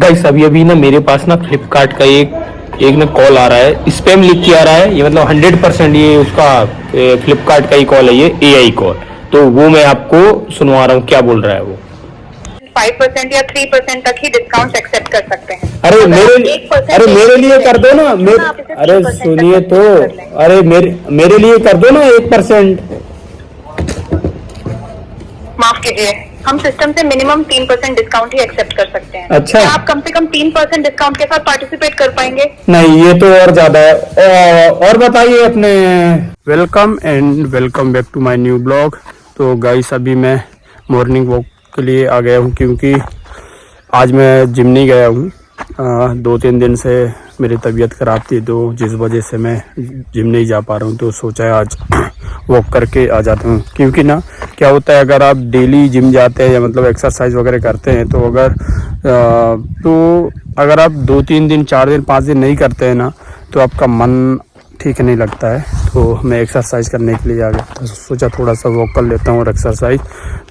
Guys अभी ना मेरे पास ना फ्लिपकार्ट का एक ना कॉल आ रहा है, स्पैम लिख के आ रहा है। ये मतलब 100% ये उसका फ्लिपकार्ट का ही कॉल है, ये एआई कॉल। तो वो मैं आपको सुनवा रहा हूँ, क्या बोल रहा है वो। 5% या 3% तक ही डिस्काउंट एक्सेप्ट कर सकते हैं। अरे मेरे लिए कर दो ना। अरे सुनिए तो, अरे मेरे लिए कर दो ना 1%। माफ कीजिए, हम सिस्टम से मिनिमम 3% डिस्काउंट ही एक्सेप्ट कर सकते हैं। अच्छा, क्या आप कम से कम 3% डिस्काउंट के साथ पार्टिसिपेट कर पाएंगे? नहीं ये तो और ज्यादा है। और बताइए अपने। Welcome and welcome back to my new blog. तो गाइस अभी मैं मॉर्निंग वॉक के लिए आ गया हूँ, क्योंकि आज मैं जिम नहीं गया हूँ। 2-3 दिन से मेरी तबीयत ख़राब थी, तो जिस वजह से मैं जिम नहीं जा पा रहा हूँ। तो सोचा है आज वॉक करके आ जाता हूँ, क्योंकि ना क्या होता है, अगर आप डेली जिम जाते हैं या मतलब एक्सरसाइज वगैरह करते हैं, तो अगर आप 2-3 दिन 4 दिन 5 दिन नहीं करते हैं ना, तो आपका मन ठीक नहीं लगता है। तो मैं एक्सरसाइज करने के लिए आ गया, तो सोचा थोड़ा सा वॉक कर लेता हूँ और एक्सरसाइज।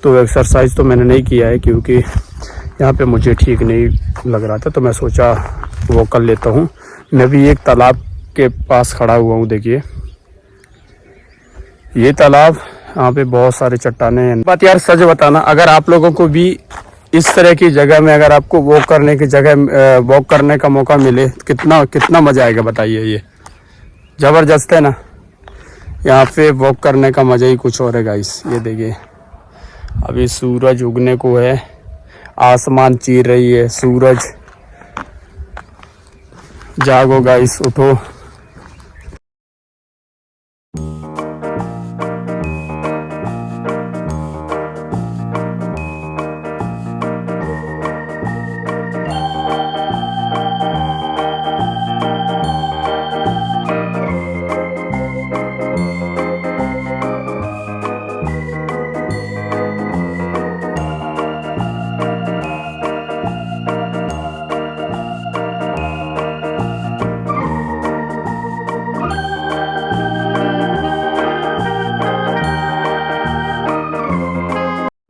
तो एक्सरसाइज तो मैंने नहीं किया है, क्योंकि यहाँ पे मुझे ठीक नहीं लग रहा था, तो मैं सोचा वॉक कर लेता हूँ। मैं भी एक तालाब के पास खड़ा हुआ हूँ। देखिए ये तालाब, यहाँ पे बहुत सारे चट्टाने हैं। बात यार सच बताना, अगर आप लोगों को भी इस तरह की जगह में, अगर आपको वॉक करने का मौका मिले, कितना मजा आएगा बताइए। ये जबरदस्त है ना। यहाँ पे वॉक करने का मजा ही कुछ और है गाइस। ये देखिए अभी सूरज उगने को है, आसमान चीर रही है सूरज। जागो गाइस, उठो।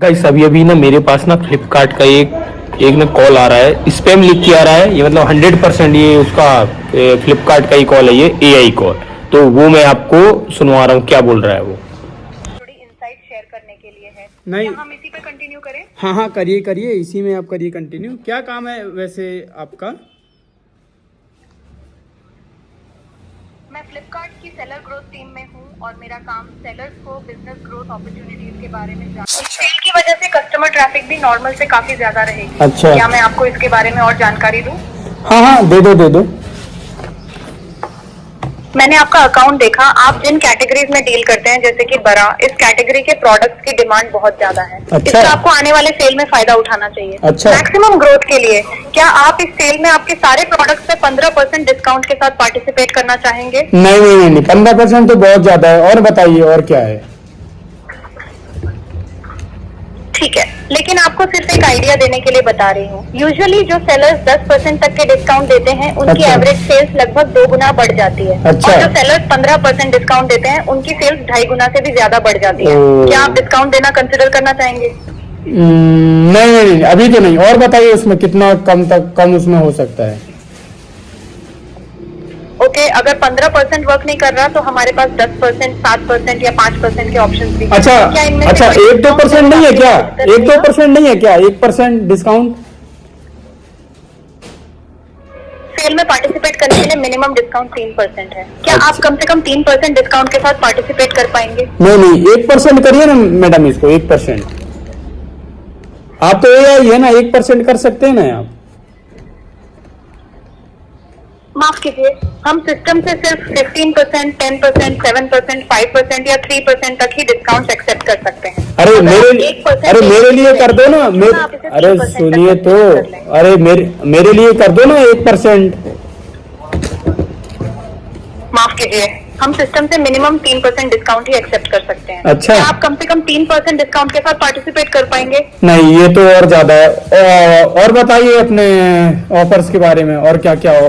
गाइस अभी ना मेरे पास ना फ्लिपकार्ट का एक ना कॉल आ रहा है, स्पैम लिख के आ रहा है। ये मतलब 100% ये उसका फ्लिपकार्ट का ही कॉल है, ये एआई कॉल। तो वो मैं आपको सुनवा रहा हूँ, क्या बोल रहा है वो। थोड़ी इनसाइट शेयर करने के लिए है। नहीं, क्या हम इसी पे कंटिन्यू करें? हाँ करिए, इसी में आप करिए कंटिन्यू। क्या काम है वैसे आपका? मैं फ्लिपकार्ट की सेलर ग्रोथ टीम में हूँ और मेरा काम सेलर्स को बिजनेस ग्रोथ अपॉर्चुनिटीज के बारे में सेल की वजह से कस्टमर ट्रैफिक भी नॉर्मल से काफी ज्यादा रहेगी। अच्छा, क्या मैं आपको इसके बारे में और जानकारी दूँ? हाँ दे दो। मैंने आपका अकाउंट देखा, आप जिन कैटेगरीज में डील करते हैं, जैसे कि बड़ा, इस कैटेगरी के प्रोडक्ट्स की डिमांड बहुत ज्यादा है। अच्छा। इसका आपको आने वाले सेल में फायदा उठाना चाहिए। अच्छा। मैक्सिमम ग्रोथ के लिए क्या आप इस सेल में आपके सारे प्रोडक्ट्स पे 15% डिस्काउंट के साथ पार्टिसिपेट करना चाहेंगे? नहीं, 15% तो बहुत ज्यादा है। और बताइए और क्या है? ठीक है, लेकिन आपको सिर्फ एक आइडिया देने के लिए बता रही हूँ। यूजुअली जो सेलर्स 10% तक के डिस्काउंट देते हैं, उनकी अच्छा। एवरेज सेल्स लगभग 2 गुना बढ़ जाती है। अच्छा। और जो सेलर्स 15% डिस्काउंट देते हैं, उनकी सेल्स 2.5 गुना से भी ज्यादा बढ़ जाती है। क्या आप डिस्काउंट देना कंसिडर करना चाहेंगे? नहीं, अभी तो नहीं। और बताइए उसमें कितना कम उसमें हो सकता है? ओके, अगर 15% वर्क नहीं कर रहा, तो हमारे पास 10%, 7% या 5% के ऑप्शंस भी हैं। क्या इनमें से अच्छा, कोई 1-2% नहीं है क्या? 1-2% नहीं है क्या? 1% डिस्काउंट? सेल में पार्टिसिपेट करने के लिए मिनिमम डिस्काउंट 3% है। क्या अच्छा। आप कम से कम 3% डिस्काउंट के साथ पार्टिसिपेट कर पाएंगे? नहीं, 1% करिए ना मैडम, इसको 1%। आप तो एआई है ना, 1% कर सकते हैं ना आप? माफ कीजिए, हम सिस्टम से सिर्फ 15%, 10%, 7%, 5% या 3% तक ही डिस्काउंट एक्सेप्ट कर सकते हैं। अरे मेरे लिए कर दो ना। अरे सुनिए तो, अरे मेरे लिए कर दो ना 1%। माफ कीजिए, हम सिस्टम से मिनिमम 3% डिस्काउंट ही एक्सेप्ट कर सकते हैं। अच्छा। क्या आप कम से कम 3% डिस्काउंट के साथ पार्टिसिपेट कर पाएंगे? नहीं ये तो और ज्यादा है। और बताइए अपने ऑफर्स के बारे में, और क्या क्या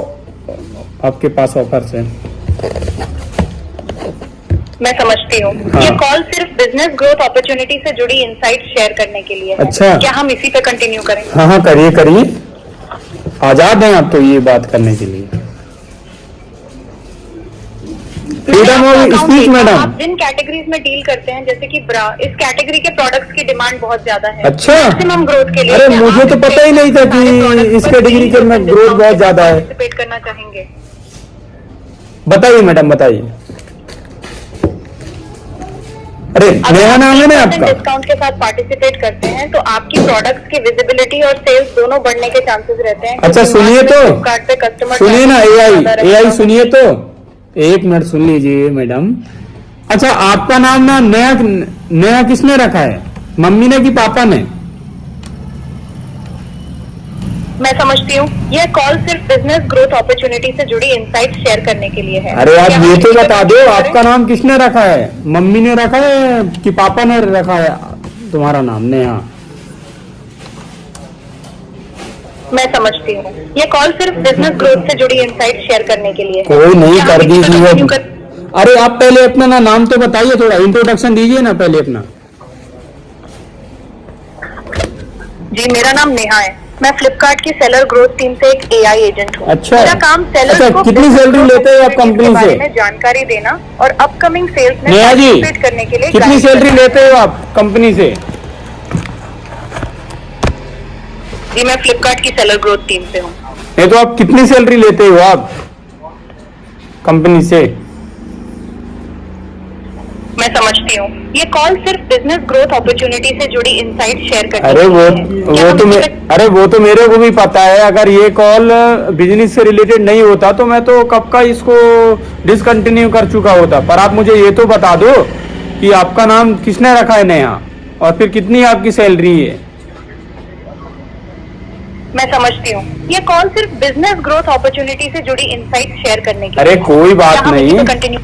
आपके पास ऑफर्स हैं? मैं समझती हूँ। हाँ। ये कॉल सिर्फ बिजनेस ग्रोथ अपॉर्चुनिटी से जुड़ी इनसाइट शेयर करने के लिए है। अच्छा। क्या हम इसी पे कंटिन्यू करें? हाँ करिए। आजाद हैं आप तो ये बात करने के लिए। Freedom of speech madam. आप जिन कैटेगरीज में डील करते हैं जैसे कि ब्रा, इस कैटेगरी के प्रोडक्ट्स की डिमांड बहुत ज्यादा है। अच्छा, मैक्सिमम ग्रोथ के लिए। अरे मुझे तो पता ही नहीं था कि इस कैटेगरी के में ग्रोथ बहुत ज्यादा है। पार्टिसिपेट करना चाहेंगे? बताइए मैडम बताइए। अरे नया नाम है ना आपका। डिस्काउंट के साथ पार्टिसिपेट करते हैं तो आपकी प्रोडक्ट्स की विजिबिलिटी और सेल्स दोनों बढ़ने के चांसेस रहते हैं। अच्छा सुनिए तो, सुनिए ना एआई सुनिए तो, एक मिनट सुन लीजिए मैडम। अच्छा आपका नाम ना नया किसने रखा है, मम्मी ने कि पापा ने? मैं समझती हूँ ये कॉल सिर्फ बिजनेस ग्रोथ अपॉर्चुनिटी से जुड़ी इनसाइट शेयर करने के लिए है। अरे आप ये तो बता दो आपका नाम किसने रखा है, मम्मी ने रखा है कि पापा ने रखा है तुम्हारा नाम नेहा? मैं समझती हूँ ये कॉल सिर्फ बिजनेस ग्रोथ से जुड़ी इनसाइट शेयर करने के लिए है। कोई नहीं, कर दीजिए। अरे आप पहले अपना नाम तो बताइए, थोड़ा इंट्रोडक्शन दीजिए ना पहले अपना। जी मेरा नाम नेहा है, मैं फ्लिपकार्ट की सेलर ग्रोथ टीम से एक एआई एजेंट हूँ। अच्छा, मेरा काम सेलर अच्छा, कितनी सैलरी लेते हो आप कंपनी से? में जानकारी देना और अपकमिंग सेल्स में नेहा जी पार्टिसिपेट करने के लिए। कितनी सैलरी लेते हो आप कंपनी से? जी मैं फ्लिपकार्ट की सेलर ग्रोथ टीम से हूँ। नहीं तो आप कितनी सैलरी लेते हो आप कंपनी से? मैं समझती हूँ ये कॉल सिर्फ बिजनेस ग्रोथ अपॉर्चुनिटी से जुड़ी इनसाइट शेयर करने अरे अरे वो तो मेरे को भी पता है। अगर ये कॉल बिजनेस से रिलेटेड नहीं होता तो मैं तो कब का इसको डिसकंटिन्यू कर चुका होता। पर आप मुझे ये तो बता दो कि आपका नाम किसने रखा है नेहा, और फिर कितनी आपकी सैलरी है? मैं समझती हूँ ये कॉल सिर्फ बिजनेस ग्रोथ अपॉर्चुनिटी से जुड़ी इनसाइट शेयर करने की। अरे कोई बात नहीं,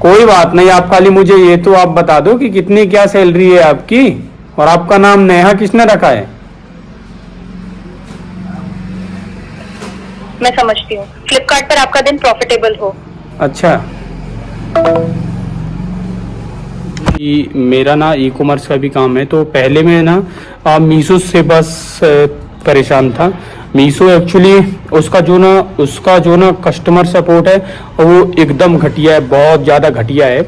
कोई बात नहीं, आप खाली मुझे ये तो आप बता दो कि कितनी क्या सैलरी है आपकी, और आपका नाम नेहा किसने रखा है? मैं समझती हूँ फ्लिपकार्ट पर आपका दिन प्रॉफिटेबल हो। अच्छा, मेरा ना ई कॉमर्स का भी काम है, तो पहले मैं ना मीशो से बस परेशान था। मीशो एक्चुअली उसका जो ना कस्टमर सपोर्ट है वो एकदम घटिया है, बहुत ज़्यादा घटिया है।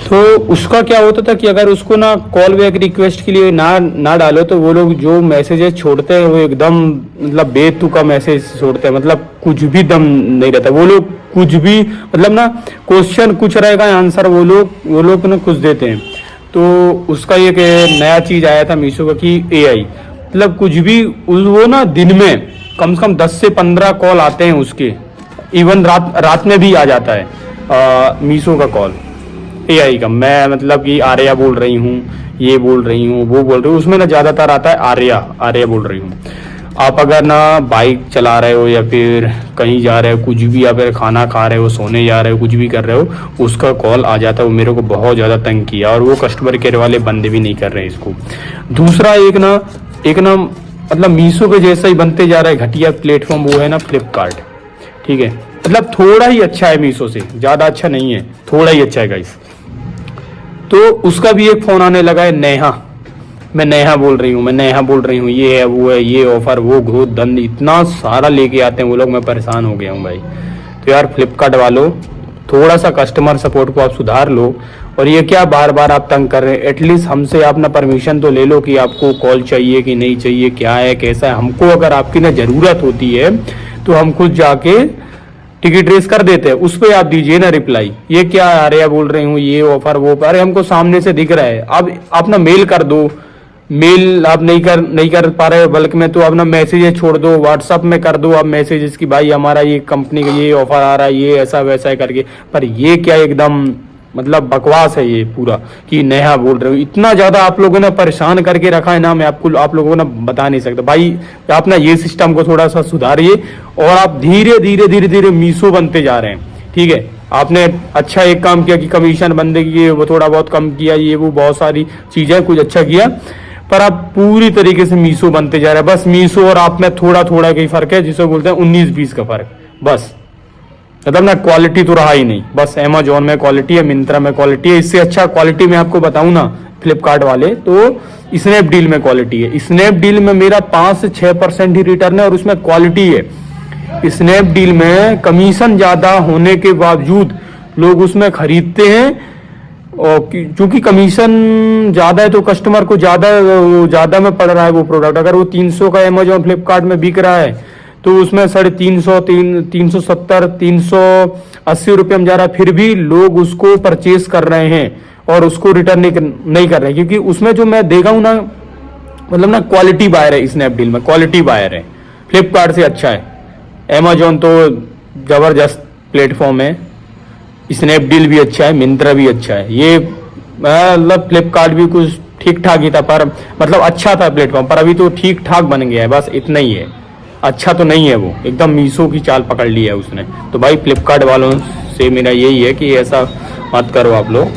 तो उसका क्या होता था कि अगर उसको ना कॉल बैक रिक्वेस्ट के लिए ना डालो तो वो लोग जो मैसेजेस छोड़ते हैं वो एकदम मतलब बेतुका मैसेज छोड़ते हैं, मतलब कुछ भी दम नहीं रहता। वो लोग कुछ भी मतलब ना क्वेश्चन कुछ रहेगा, आंसर वो लोग ना कुछ देते हैं। तो उसका एक नया चीज़ आया था मीशो का कि एआई, मतलब कुछ भी वो ना दिन में कम से कम 10 से 15 कॉल आते हैं उसके, इवन रात में भी आ जाता है मीशो का कॉल एआई का। मैं मतलब कि आर्या बोल रही हूँ, ये बोल रही हूँ, वो बोल रही हूँ, उसमें ना ज़्यादातर आता है आर्या बोल रही हूँ। आप अगर ना बाइक चला रहे हो या फिर कहीं जा रहे हो, कुछ भी, या फिर खाना खा रहे हो, सोने जा रहे हो, कुछ भी कर रहे हो, उसका कॉल आ जाता है। वो मेरे को बहुत ज़्यादा तंग किया, और वो कस्टमर केयर वाले बंदे भी नहीं कर रहे हैं इसको। दूसरा एक ना मतलब मीशो के जैसा ही बनते जा रहा है घटिया प्लेटफॉर्म, वो है ना फ्लिपकार्ट। ठीक है, मतलब थोड़ा ही अच्छा है मीशो से, ज़्यादा अच्छा नहीं है, थोड़ा ही अच्छा है गाइस। तो उसका भी एक फ़ोन आने लगा है नेहा, मैं नेहा बोल रही हूँ, ये है वो है, ये ऑफर, वो ग्रोथ दंड, इतना सारा लेके आते हैं वो लोग, मैं परेशान हो गया हूँ भाई। तो यार फ्लिपकार्ट वालों, थोड़ा सा कस्टमर सपोर्ट को आप सुधार लो। और ये क्या बार बार आप तंग कर रहे हैं, एटलीस्ट हमसे आप ना परमिशन तो ले लो कि आपको कॉल चाहिए कि नहीं चाहिए, क्या है कैसा है। हमको अगर आपकी ना ज़रूरत होती है तो हम खुद जाके टिकट रेस कर देते हैं, उस पर आप दीजिए ना रिप्लाई। ये क्या आर्या बोल रही हूँ, ये ऑफर वो, अरे हमको सामने से दिख रहा है। अब आप ना मेल कर दो, मेल आप नहीं कर पा रहे हो बल्कि में, तो आप ना मैसेजेस छोड़ दो, व्हाट्सअप में कर दो आप मैसेजेस कि भाई हमारा ये कंपनी का ये ऑफर आ रहा है, ये ऐसा वैसा है करके। पर ये क्या एकदम मतलब बकवास है ये पूरा कि नेहा बोल रहे हो। इतना ज़्यादा आप लोगों ने परेशान करके रखा है ना, मैं आप लोगों को ना बता नहीं सकता भाई। आप ना ये सिस्टम को थोड़ा सा सुधारिए, और आप धीरे धीरे मीशो बनते जा रहे हैं। ठीक है, आपने अच्छा एक काम किया कि कमीशन बंदे किए, वो थोड़ा बहुत कम किया, ये वो बहुत सारी चीज़ें कुछ अच्छा किया, पर आप पूरी तरीके से मीशो बनते जा रहे हैं। बस मीशो और आप में थोड़ा का ही फर्क है, जिसे बोलते हैं 19-20 का फर्क, बस। मतलब ना क्वालिटी तो रहा ही नहीं, बस अमेजोन में क्वालिटी है, मिंत्रा में क्वालिटी है। इससे अच्छा क्वालिटी में आपको बताऊं ना, फ्लिपकार्ट वाले, तो स्नैपडील में क्वालिटी है। स्नैपडील में मेरा 5 से 6% ही रिटर्न है और उसमें क्वालिटी है। स्नैपडील में कमीशन ज्यादा होने के बावजूद लोग उसमें खरीदते हैं, और क्योंकि कमीशन ज्यादा है तो कस्टमर को ज्यादा में पड़ रहा है वो प्रोडक्ट। अगर वो 300 का अमेजोन फ्लिपकार्ट में बिक रहा है तो उसमें 350, 370, 380 रुपये में जा रहा है, फिर भी लोग उसको परचेज कर रहे हैं और उसको रिटर्न नहीं कर रहे हैं, क्योंकि उसमें जो मैं देखा हूं ना, मतलब ना क्वालिटी बायर है। स्नैपडील में क्वालिटी बायर है, फ्लिपकार्ट से अच्छा है। अमेजोन तो जबरदस्त प्लेटफॉर्म है, स्नैपडील भी अच्छा है, मिंत्रा भी अच्छा है। ये मतलब फ्लिपकार्ट भी कुछ ठीक ठाक ही था, पर मतलब अच्छा था प्लेटफॉर्म, पर अभी तो ठीक ठाक बन गया है, बस इतना ही है। अच्छा तो नहीं है, वो एकदम मीशो की चाल पकड़ ली है उसने। तो भाई फ्लिपकार्ट वालों से मेरा यही है कि ऐसा मत करो आप लोग।